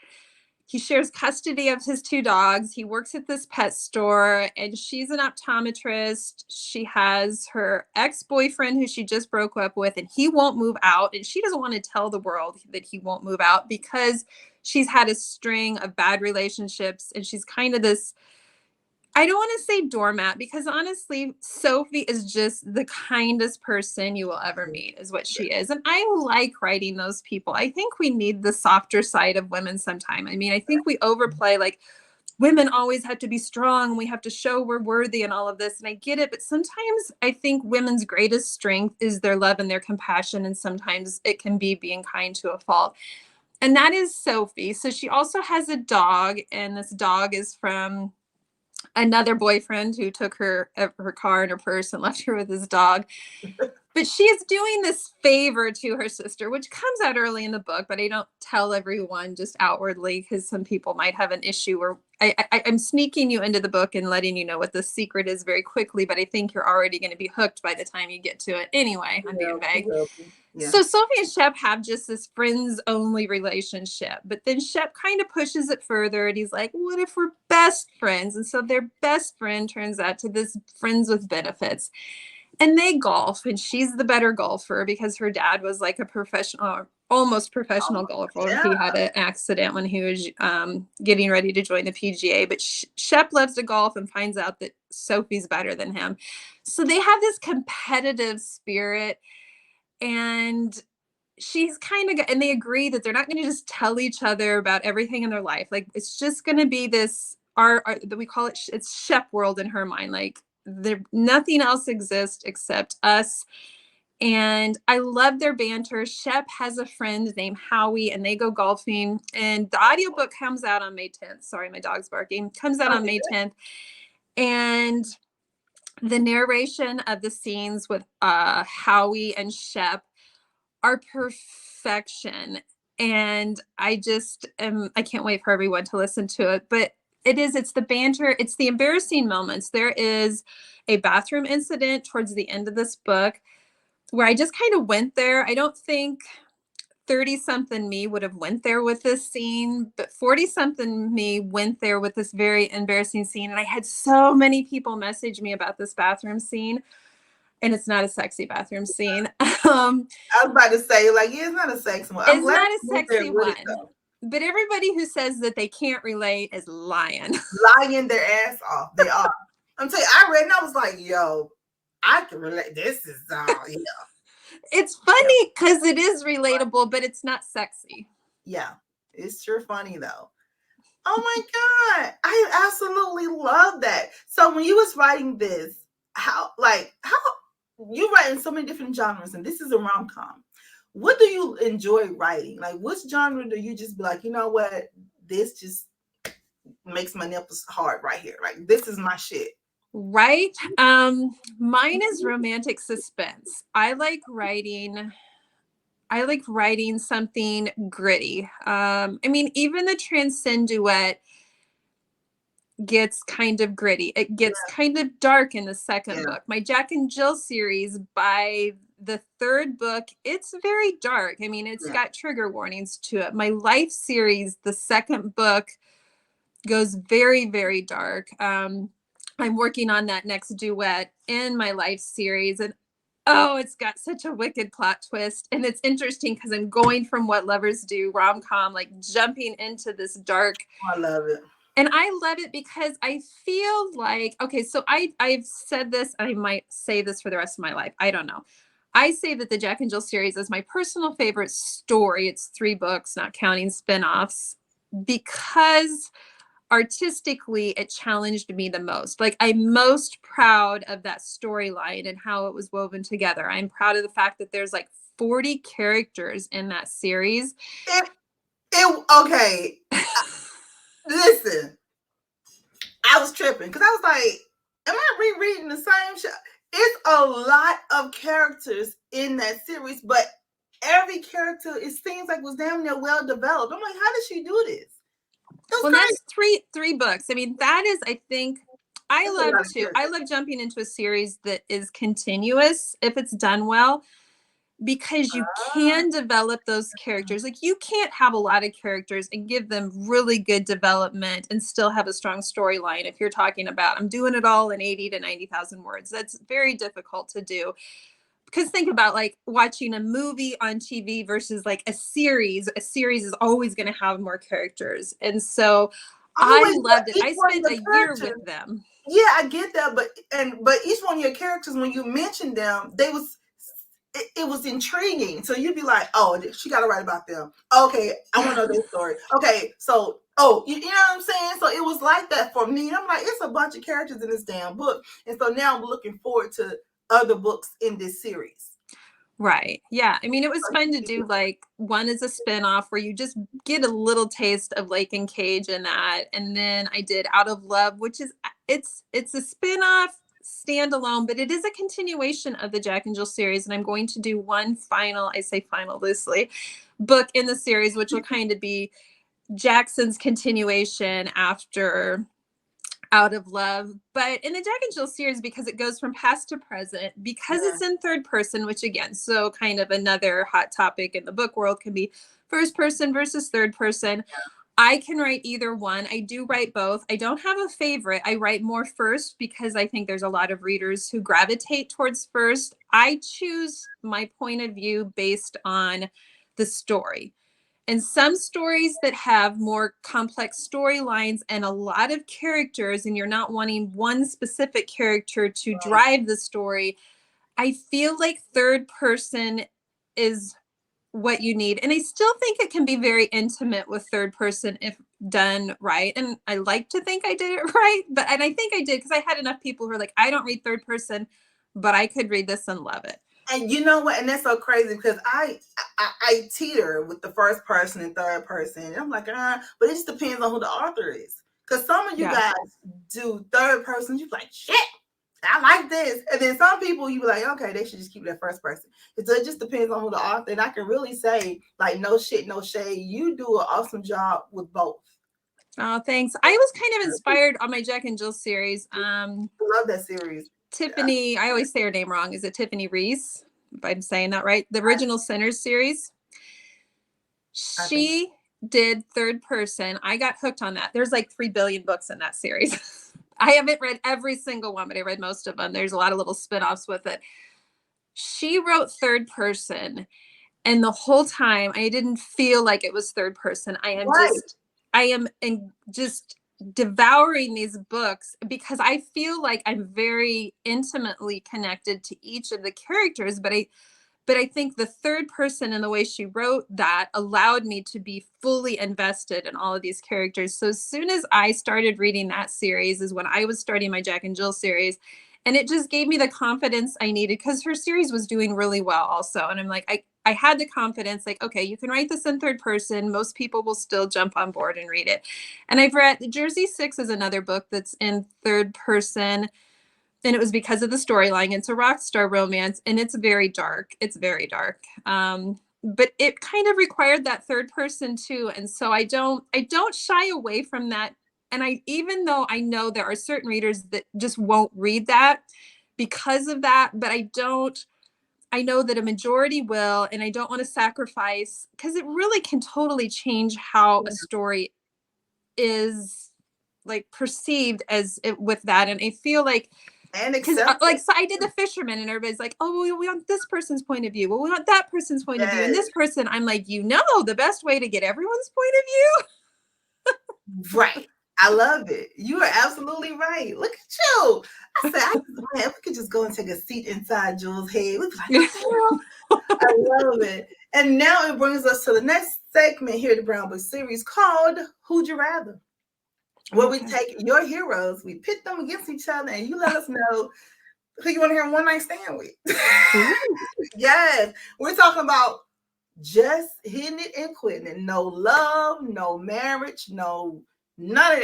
He shares custody of his 2 dogs. He works at this pet store, and she's an optometrist. She has her ex-boyfriend who she just broke up with, and he won't move out. And she doesn't want to tell the world that he won't move out because she's had a string of bad relationships. And she's kind of this, I don't want to say doormat, because honestly, Sophie is just the kindest person you will ever meet, is what she is. And I like writing those people. I think we need the softer side of women sometime. I mean, I think we overplay like women always have to be strong. We have to show we're worthy and all of this. And I get it. But sometimes I think women's greatest strength is their love and their compassion. And sometimes it can be being kind to a fault. And that is Sophie. So she also has a dog, and this dog is from another boyfriend who took her car and her purse and left her with his dog. But she is doing this favor to her sister, which comes out early in the book, but I don't tell everyone just outwardly, because some people might have an issue, or I'm sneaking you into the book and letting you know what the secret is very quickly, but I think you're already going to be hooked by the time you get to it. Anyway, I'm being vague. Yeah. So Sophie and Shep have just this friends only relationship, but then Shep kind of pushes it further, and he's like, what if we're best friends? And so their best friend turns out to this friends with benefits. And they golf, and she's the better golfer because her dad was like a professional, almost professional golfer. Yeah. He had an accident when he was getting ready to join the PGA. But Shep loves to golf and finds out that Sophie's better than him. So they have this competitive spirit, and she's kind of, and they agree that they're not going to just tell each other about everything in their life. Like, it's just going to be this, we call it, it's Shep world in her mind. Like, nothing else exists except us. And I love their banter. Shep has a friend named Howie, and they go golfing. And the audiobook comes out on May 10th. Sorry, my dog's barking. Comes out on May 10th. And the narration of the scenes with Howie and Shep are perfection. And I can't wait for everyone to listen to it. But it's the banter, it's the embarrassing moments. There is a bathroom incident towards the end of this book where I just kind of went there. I don't think 30-something me would have went there with this scene, but 40-something me went there with this very embarrassing scene. And I had so many people message me about this bathroom scene, and it's not a sexy bathroom scene. I was about to say, like, yeah, it's not a sexy one. It's not a sexy one. But everybody who says that they can't relate is lying. Lying their ass off. They are. I'm telling you, I read and I was like, yo, I can relate. This is, It's funny because it is relatable, but it's not sexy. Yeah, it's sure funny though. Oh my God. I absolutely love that. So when you was writing this, how you write in so many different genres, and this is a rom-com. What do you enjoy writing? Like, which genre do you just be like, you know what? This just makes my nipples hard right here. Like, this is my shit. Right. Mine is romantic suspense. I like writing something gritty. I mean, even the Transcend duet gets kind of gritty. It gets kind of dark in the second book. My Jack and Jill series, by the third book, it's very dark. I mean, it's got trigger warnings to it. My Life series, the second book, goes very, very dark. I'm working on that next duet in my life series. And oh, it's got such a wicked plot twist. And it's interesting because I'm going from What Lovers Do, rom-com, like jumping into this dark. I love it. And I love it because I feel like, okay, so I've said this, and I might say this for the rest of my life. I don't know. I say that the Jack and Jill series is my personal favorite story. It's 3 books, not counting spinoffs, because artistically it challenged me the most. Like, I'm most proud of that storyline and how it was woven together. I'm proud of the fact that there's like 40 characters in that series. Okay. Listen, I was tripping because I was like, am I rereading the same show? It's a lot of characters in that series, but every character, it seems like, was damn near well developed. I'm like, how did she do this? Well, that's three books. I mean, that is, I think, I love jumping into a series that is continuous if it's done well, because you can develop those characters. Like, you can't have a lot of characters and give them really good development and still have a strong storyline. If you're talking about, I'm doing it all in 80 to 90,000 words, that's very difficult to do. Because think about like watching a movie on TV versus like a series. A series is always going to have more characters. And so I loved it. I spent a year with them. Yeah, I get that. But each one of your characters, when you mentioned them, it was intriguing. So you'd be like, oh, she got to write about them. Okay, I want to know their story. Okay, so, you know what I'm saying? So it was like that for me. I'm like, it's a bunch of characters in this damn book. And so now I'm looking forward to other books in this series. Right. Yeah. I mean, it was fun to do. Like, one is a spinoff where you just get a little taste of Lake and Cage in that. And then I did Out of Love, which is, it's a spinoff standalone, but it is a continuation of the Jack and Jill series. And I'm going to do one final, I say final loosely, book in the series, which will kind of be Jackson's continuation after Out of Love. But in the Jack and Jill series, because it goes from past to present, because it's in third person, which again, so kind of another hot topic in the book world, can be first person versus third person. I can write either one. I do write both. I don't have a favorite. I write more first because I think there's a lot of readers who gravitate towards first. I choose my point of view based on the story. And some stories that have more complex storylines and a lot of characters, and you're not wanting one specific character to drive the story, I feel like third person is what you need. And I still think it can be very intimate with third person if done right. And I like to think I did it right, and I think I did, because I had enough people who are like, I don't read third person, but I could read this and love it. And you know what? And that's so crazy because I teeter with the first person and third person. And I'm like, but it just depends on who the author is. Because some of you guys do third person, you're like, shit, I like this. And then some people, you be like, okay, they should just keep that first person. So it just depends on who the author. And I can really say, like, no shit, no shade. You do an awesome job with both. Oh, thanks. I was kind of inspired on my Jack and Jill series. I love that series. Tiffany, I always say her name wrong. Is it Tiffany Reese? If I'm saying that right. The original Sinners series. She did third person. I got hooked on that. There's like 3 billion books in that series. I haven't read every single one, but I read most of them. There's a lot of little spinoffs with it. She wrote third person. And the whole time I didn't feel like it was third person. I am just devouring these books because I feel like I'm very intimately connected to each of the characters, but I think the third person and the way she wrote that allowed me to be fully invested in all of these characters. So as soon as I started reading that series is when I was starting my Jack and Jill series, and it just gave me the confidence I needed because her series was doing really well also. And I'm like, I had the confidence, like, okay, you can write this in third person. Most people will still jump on board and read it. And I've read Jersey 6 is another book that's in third person. And it was because of the storyline. It's a rock star romance and it's very dark. It's very dark. But it kind of required that third person too. And so I don't shy away from that. And even though I know there are certain readers that just won't read that because of that, but I know that a majority will, and I don't want to sacrifice because it really can totally change how a story is like perceived as it with that. And I feel like, And because accept like, it. so I did the fisherman and everybody's like, oh, well, we want this person's point of view. Well, we want that person's point of view. And Yes. this person, I'm like, the best way to get everyone's point of view. Right. I love it. You are absolutely right. Look at you. I said, man, if we could just go and take a seat inside Jules' head, we'd be like, what the hell? I love it. And now it brings us to the next segment here at the Brown Book series called Who'd You Rather? Where we take your heroes, we pit them against each other, and you let us know who you want to hear one night stand with. Yes. We're talking about just hitting it and quitting it. No love, no marriage, no none of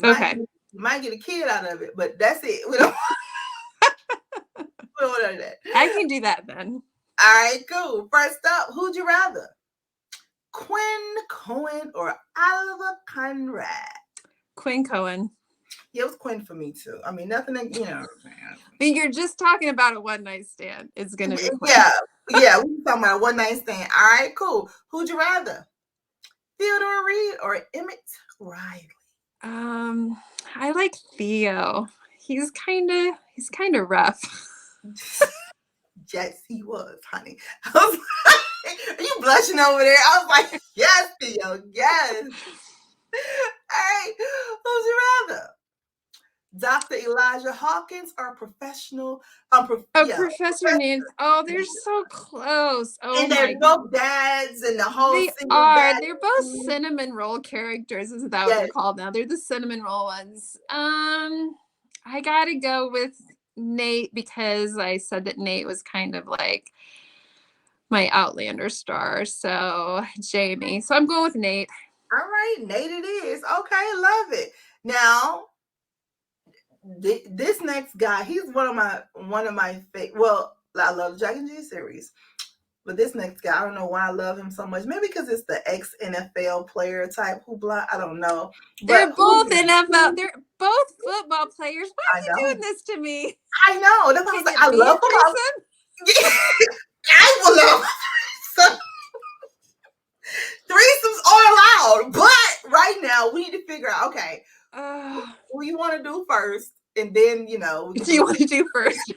that. You might get a kid out of it, but that's it. We don't want none of that. I can do that then. All right, cool. First up, who'd you rather? Quinn Cohen or Oliver Conrad? Quinn Cohen. Yeah, it was Quinn for me too. I mean, nothing, But you're just talking about a one night stand. It's gonna be Quinn. Yeah, we were talking about a one night stand. All right, cool. Who'd you rather? Theodore Reed or Emmett Riley? I like Theo. He's kind of rough. Yes, he was, honey. I was like, are you blushing over there? I was like, yes, Theo, yes. All right, who'd you rather? Dr. Elijah Hawkins or Professor Nancy. Oh, they're so close. Oh, and they're both dads and the whole they are. They're both cinnamon roll characters. Isn't that what they're called now? They're the cinnamon roll ones. I gotta go with Nate because I said that Nate was kind of like my Outlander star. So Jamie. So I'm going with Nate. All right, Nate it is. Okay, love it. Now, this next guy, he's one of my favorite. Well, I love Jack and G series, but this next guy, I don't know why I love him so much. Maybe because it's the ex NFL player type hoopla. I don't know. They're both NFL. They're both football players. Why are you doing this to me? I know. That's why I was like, I love him. I will love him. Threesomes are allowed, but right now we need to figure out, okay, what you want to do first, and then, what do you want to do first?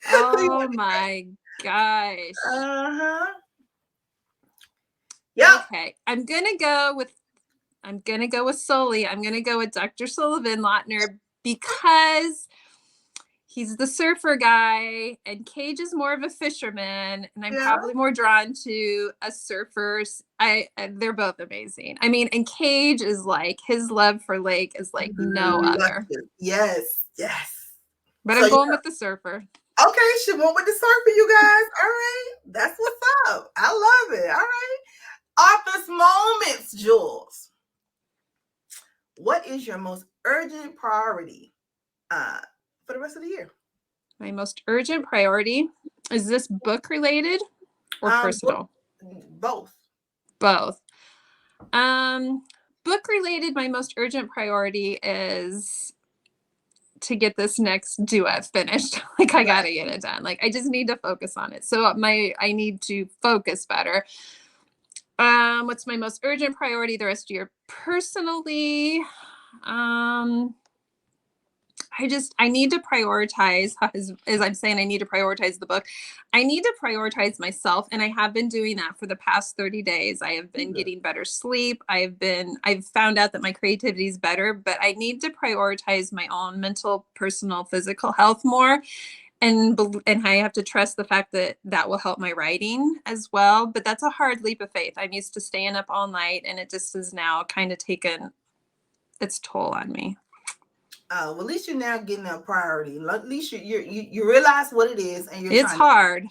Oh my gosh. Yeah. Okay. I'm gonna go with Sully. I'm gonna go with Dr. Sullivan Lautner because he's the surfer guy and Cage is more of a fisherman, and I'm probably more drawn to a surfer. They're both amazing. I mean, and Cage is like, his love for Lake is like no other. Yes. But I'm going with the surfer. Okay, she went with the surfer, you guys. All right. That's what's up. I love it. All right. Office moments, Jules. What is your most urgent priority for the rest of the year? My most urgent priority, is this book related or personal? Both. Book related, my most urgent priority is to get this next duet finished. Like, I gotta get it done. Like, I just need to focus on it. So I need to focus better. What's my most urgent priority the rest of the year? Personally, I need to prioritize, as I'm saying, I need to prioritize the book. I need to prioritize myself. And I have been doing that for the past 30 days. I have been getting better sleep. I've found out that my creativity is better, but I need to prioritize my own mental, personal, physical health more. And I have to trust the fact that will help my writing as well. But that's a hard leap of faith. I'm used to staying up all night, and it just has now kind of taken its toll on me. Well, at least you're now getting a priority. At least you realize what it is, and it's hard.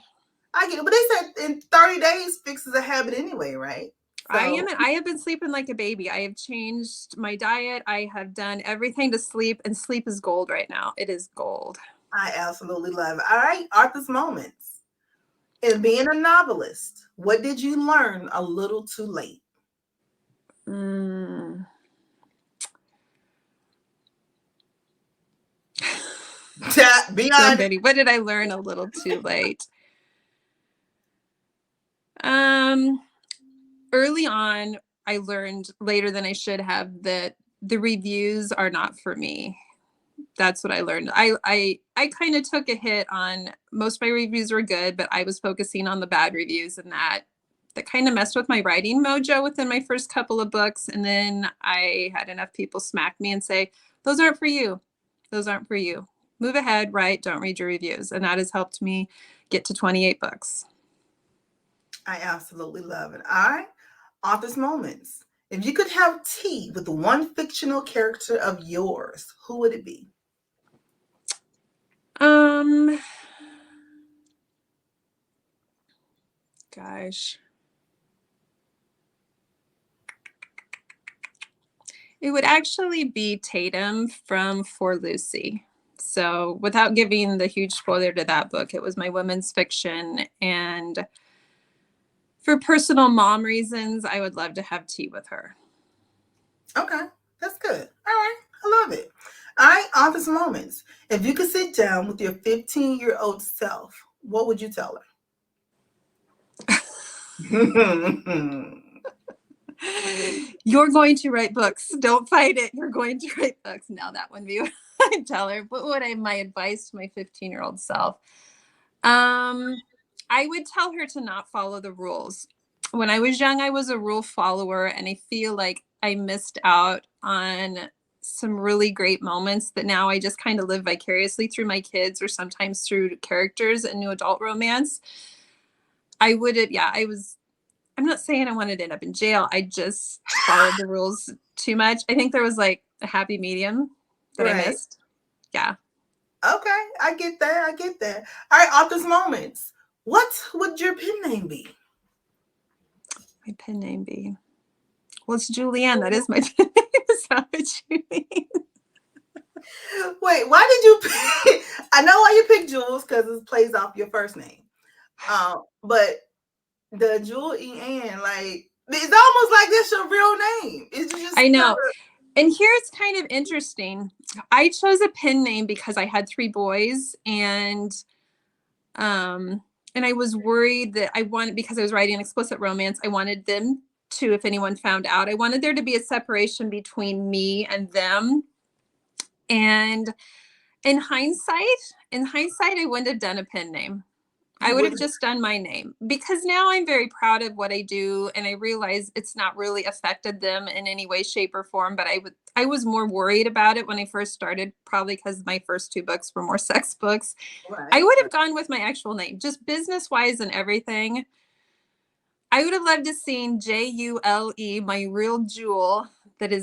I get it, but they said in 30 days fixes a habit anyway, right? So, I have been sleeping like a baby. I have changed my diet. I have done everything to sleep, and sleep is gold right now. It is gold. I absolutely love it. All right, Arthur's moments. In being a novelist, what did you learn a little too late? Be honest. What did I learn a little too late? Early on, I learned later than I should have that the reviews are not for me. That's what I learned. I kind of took a hit on most of my reviews were good, but I was focusing on the bad reviews, and that kind of messed with my writing mojo within my first couple of books. And then I had enough people smack me and say, those aren't for you. Those aren't for you. Move ahead, write, don't read your reviews. And that has helped me get to 28 books. I absolutely love it. All right. Author's moments. If you could have tea with one fictional character of yours, who would it be? Gosh. It would actually be Tatum from For Lucy. So without giving the huge spoiler to that book, it was my women's fiction. And for personal mom reasons, I would love to have tea with her. Okay, that's good. All right, I love it. All right, author's moments. If you could sit down with your 15-year-old self, what would you tell her? You're going to write books. Don't fight it. You're going to write books. Now that would be what I'd tell her. What would my advice to my 15-year-old self? I would tell her to not follow the rules. When I was young, I was a rule follower, and I feel like I missed out on some really great moments that now I just kind of live vicariously through my kids or sometimes through characters in new adult romance. I'm not saying I wanted to end up in jail. I just followed the rules too much. I think there was like a happy medium that I missed. Yeah. Okay, I get that. All right, author's moments. What would your pen name be? My pen name be? Well, it's Julianne. That is my pen name. Is that what you mean? Wait, why did you pick? I know why you picked Jules, because it plays off your first name. But the Jewel E.N., like, it's almost like that's your real name. It's just I know. And here's kind of interesting. I chose a pen name because I had 3 boys, and I was worried that because I was writing explicit romance, I wanted them to, if anyone found out, I wanted there to be a separation between me and them. And in hindsight, I wouldn't have done a pen name. I would have just done my name, because now I'm very proud of what I do. And I realize it's not really affected them in any way, shape, or form. But I was more worried about it when I first started, probably because my first 2 books were more sex books. Right. I would have gone with my actual name, just business wise and everything. I would have loved to seen Jule, my real jewel that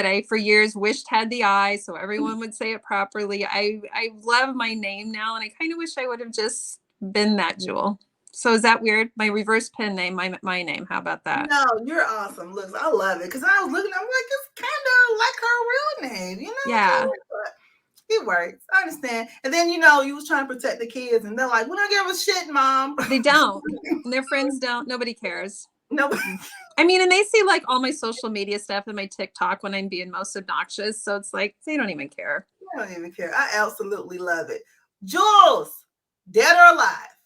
I for years wished had the I, so everyone would say it properly. I love my name now, and I kind of wish I would have just been that Jewel. So is that weird? My reverse pen name, my name. How about that? No, you're awesome. Look, I love it, because I was looking, I'm like, it's kind of like her real name, you know? Yeah. It works. I understand. And then, you was trying to protect the kids, and they're like, we don't give a shit, Mom. They don't. And their friends don't. Nobody cares. Nobody. I mean, and they see like all my social media stuff and my TikTok when I'm being most obnoxious. So it's like, they don't even care. They don't even care. I absolutely love it. Jules, dead or alive,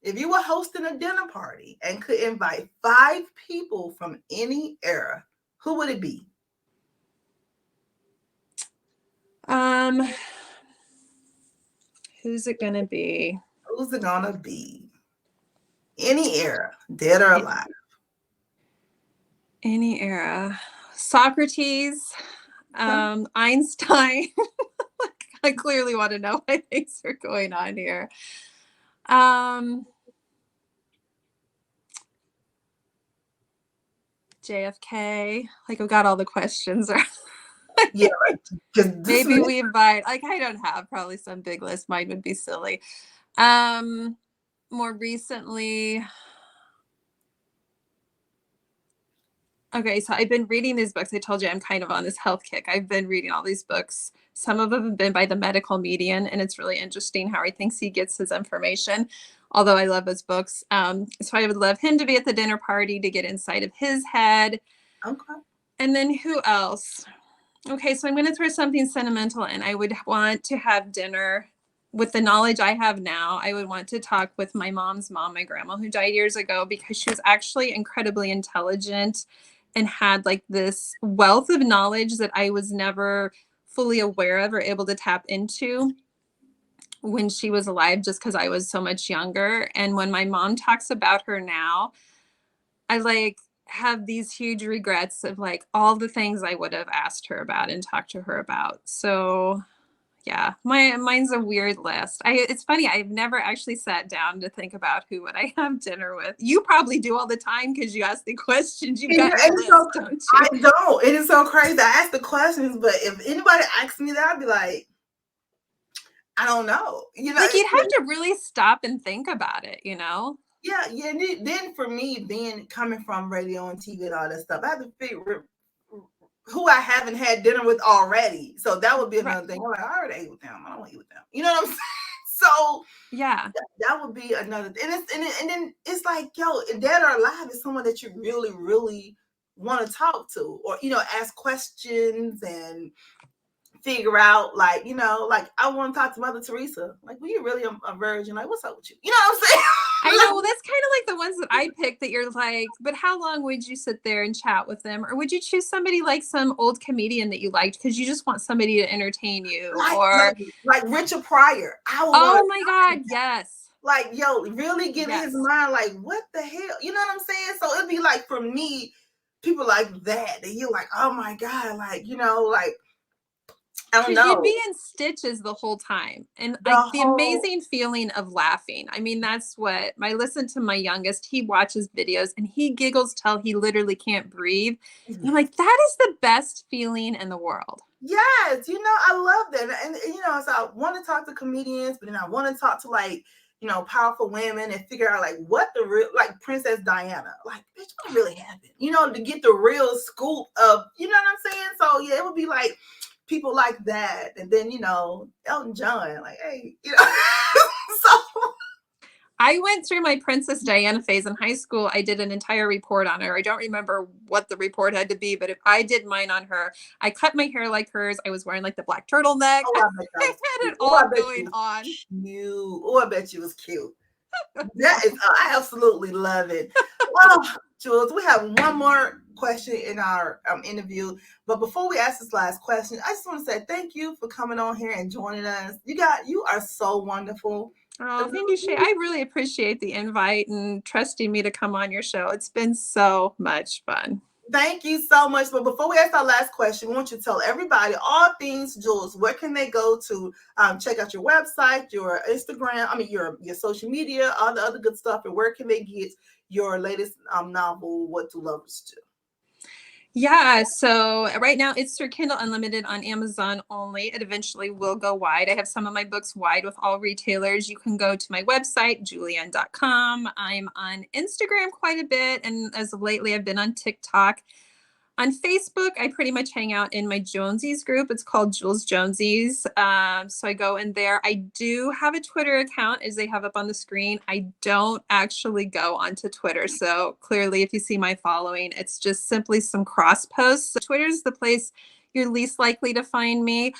if you were hosting a dinner party and could invite 5 people from any era, who would it be? Who's it gonna be? Who's it gonna be? Any era, dead or alive. Any era. Socrates, Einstein. I clearly want to know why things are going on here. JFK. Like, I've got all the questions. Yeah, maybe we invite, like, I don't have probably some big list. Mine would be silly. More recently, okay, so I've been reading these books. I told you I'm kind of on this health kick. I've been reading all these books. Some of them have been by the medical median, and it's really interesting how he thinks he gets his information, although I love his books. So I would love him to be at the dinner party to get inside of his head. Okay. And then who else? Okay, so I'm going to throw something sentimental, and I would want to have dinner with the knowledge I have now. I would want to talk with my mom's mom, my grandma, who died years ago, because she was actually incredibly intelligent and had like this wealth of knowledge that I was never fully aware of or able to tap into when she was alive, just because I was so much younger. And when my mom talks about her now, I like have these huge regrets of like all the things I would have asked her about and talked to her about. So yeah, mine's a weird list. It's funny, I've never actually sat down to think about who would I have dinner with. You probably do all the time because you ask the questions. You've got your list, don't you? I don't. It is so crazy. I ask the questions, but if anybody asks me that, I'd be like, I don't know. You know, Like you'd have to really stop and think about it, you know? Yeah. Then for me, being coming from radio and TV and all that stuff, I have to figure who I haven't had dinner with already. So that would be another thing. I'm like, I already ate with them. I don't want to eat with them. You know what I'm saying? So yeah, that would be another thing. And then it's like, yo, dead or alive is someone that you really, really want to talk to, or ask questions and figure out, like, like I want to talk to Mother Teresa. Like, were you really a virgin? Like, what's up with you? You know what I'm saying? I know. Well, that's kind of like the ones that I picked that you're like, but how long would you sit there and chat with them? Or would you choose somebody like some old comedian that you liked because you just want somebody to entertain you? Like Richard Pryor. Oh my God, yes. Like, yo, really get in his mind, like, what the hell? You know what I'm saying? So it'd be like, for me, people like that you're like, oh my God, like, like, I don't know. You'd be in stitches the whole time. And the amazing feeling of laughing. I mean, that's what listen to my youngest, he watches videos and he giggles till he literally can't breathe. And I'm like, that is the best feeling in the world. Yes. I love that. And so I want to talk to comedians, but then I want to talk to, like, powerful women and figure out, like, what the real, like Princess Diana, like, bitch, what really happened? To get the real scoop of, you know what I'm saying? So yeah, it would be like people like that. And then, Elton John, like, hey, so I went through my Princess Diana phase in high school. I did an entire report on her. I don't remember what the report had to be, but if I did mine on her, I cut my hair like hers. I was wearing like the black turtleneck. I had it all going on. Oh, I bet you was cute. That is, I absolutely love it. Well, Jules, we have one more question in our interview, but before we ask this last question, I just want to say thank you for coming on here and joining us. You are so wonderful. Oh, thank you, Shay. I really appreciate the invite and trusting me to come on your show. It's been so much fun. Thank you so much. But before we ask our last question, we want you to tell everybody all things Jules. Where can they go to check out your website, your Instagram, your social media, all the other good stuff, and where can they get your latest novel, What Do Lovers Do? Yeah, so right now it's through Kindle Unlimited on Amazon only. It eventually will go wide. I have some of my books wide with all retailers. You can go to my website, julianne.com. I'm on Instagram quite a bit, and as of lately, I've been on TikTok. On Facebook, I pretty much hang out in my Jonesies group. It's called Jules Jonesies. So I go in there. I do have a Twitter account, as they have up on the screen. I don't actually go onto Twitter. So clearly, if you see my following, it's just simply some cross posts. So Twitter is the place you're least likely to find me.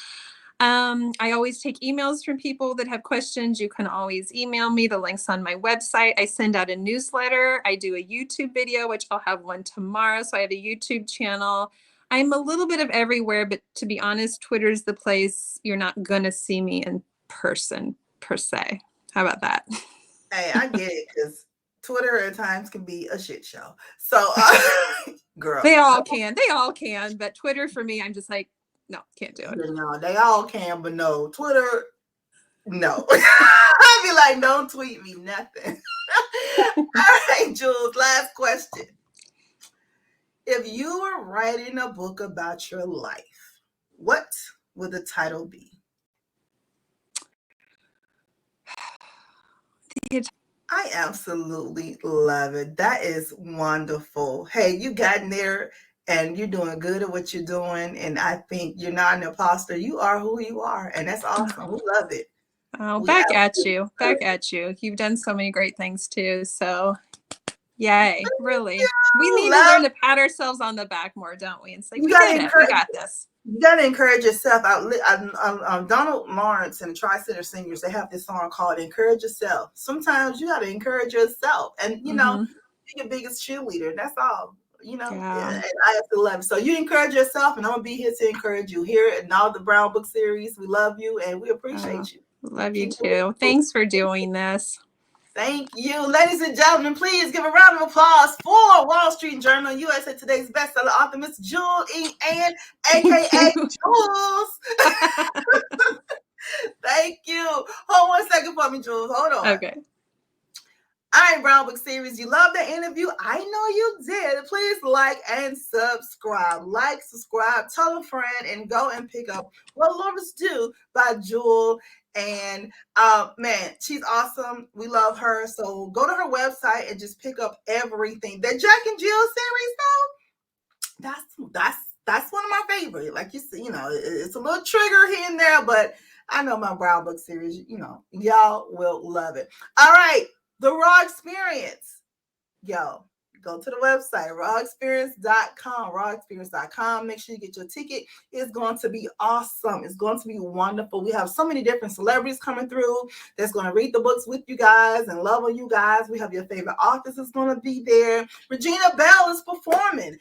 I always take emails from people that have questions. You can always email me. The link's on my website. I send out a newsletter. I do a YouTube video, which I'll have one tomorrow. So I have a YouTube channel. I'm a little bit of everywhere, but to be honest, Twitter's the place you're not going to see me in person, per se. How about that? Hey, I get it, because Twitter at times can be a shit show. So, girl. They all can. But Twitter for me, I'm just like, no, can't do it. No, they all can, but no. Twitter, no. I'd be like, don't tweet me nothing. All right, Jules, last question. If you were writing a book about your life, what would the title be? I absolutely love it. That is wonderful. Hey, you got in there and you're doing good at what you're doing. And I think you're not an imposter. You are who you are. And that's awesome. We love it. Oh, back at you. You've done so many great things too. So yay, really. We need to learn to pat ourselves on the back more, don't we? And say, we got this. You got to encourage yourself. Donald Lawrence and the Tri-Center Singers, they have this song called Encourage Yourself. Sometimes you got to encourage yourself. And, be your biggest cheerleader. That's all. Yeah. and I absolutely love it. So you encourage yourself, and I'm gonna be here to encourage you here in all the Brown Book series. We love you and we appreciate you. Love you Keep moving. too. Thanks for doing this. Thank you. Ladies and gentlemen, please give a round of applause for Wall Street Journal USA Today's bestseller author, Miss Jewel E. Ann, aka Jules. Thank you. Hold 1 second for me, Jules. Hold on. Okay. All right, Brown Book Series, you love the interview. I know you did. Please like and subscribe. Like, subscribe, tell a friend, and go and pick up What Lovers Do by Jewel. And man, she's awesome. We love her. So go to her website and just pick up everything. That Jack and Jill series, though, that's one of my favorite. Like you see, it's a little trigger here and there, but I know my Brown Book series, y'all will love it. All right. The Raw Experience. Yo, go to the website, rawexperience.com. Make sure you get your ticket. It's going to be awesome. It's going to be wonderful. We have so many different celebrities coming through that's going to read the books with you guys and love on you guys. We have your favorite authors that's going to be there. Regina Bell is performing.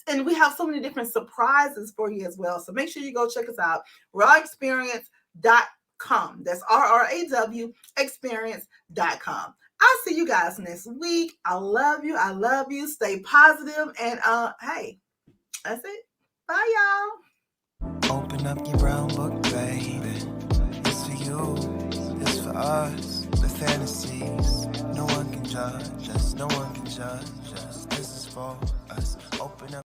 And we have so many different surprises for you as well. So make sure you go check us out, rawexperience.com. That's RRAW experience.com. I'll see you guys next week. I love you. I love you. Stay positive. And hey, that's it. Bye, y'all. Open up your brown book, baby. It's for you, it's for us. The fantasies, no one can judge us. No one can judge us. This is for us. Open up.